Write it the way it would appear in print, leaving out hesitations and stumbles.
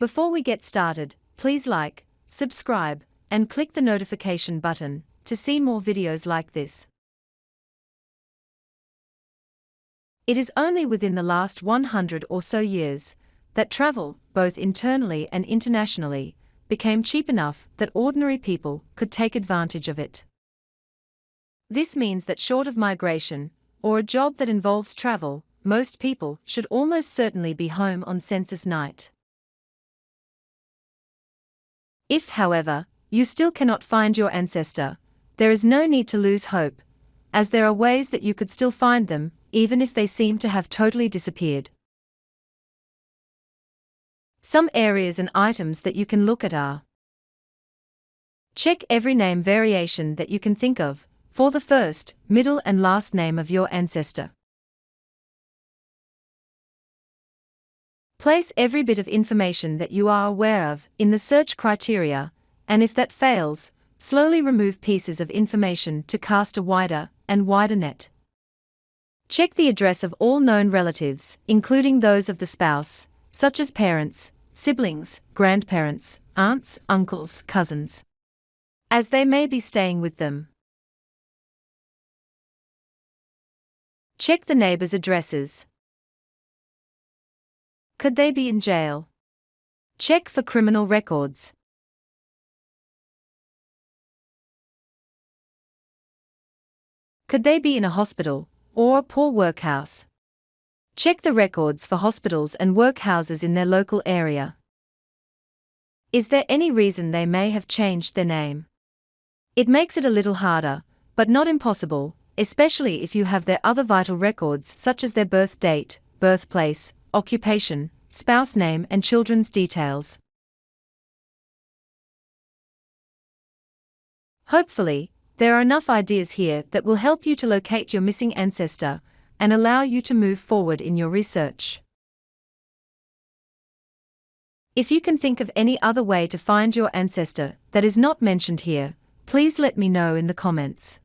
Before we get started, please like, subscribe, and click the notification button to see more videos like this. It is only within the last 100 or so years that travel, both internally and internationally, became cheap enough that ordinary people could take advantage of it. This means that short of migration, or a job that involves travel, most people should almost certainly be home on census night. If, however, you still cannot find your ancestor, there is no need to lose hope, as there are ways that you could still find them, even if they seem to have totally disappeared. Some areas and items that you can look at are: check every name variation that you can think of, for the first, middle and last name of your ancestor. Place every bit of information that you are aware of in the search criteria, and if that fails, slowly remove pieces of information to cast a wider and wider net. Check the address of all known relatives, including those of the spouse, such as parents, siblings, grandparents, aunts, uncles, cousins, as they may be staying with them. Check the neighbors' addresses. Could they be in jail? Check for criminal records. Could they be in a hospital or a poor workhouse? Check the records for hospitals and workhouses in their local area. Is there any reason they may have changed their name? It makes it a little harder, but not impossible, especially if you have their other vital records such as their birth date, birthplace, occupation, spouse name and children's details. Hopefully, there are enough ideas here that will help you to locate your missing ancestor and allow you to move forward in your research. If you can think of any other way to find your ancestor that is not mentioned here, please let me know in the comments.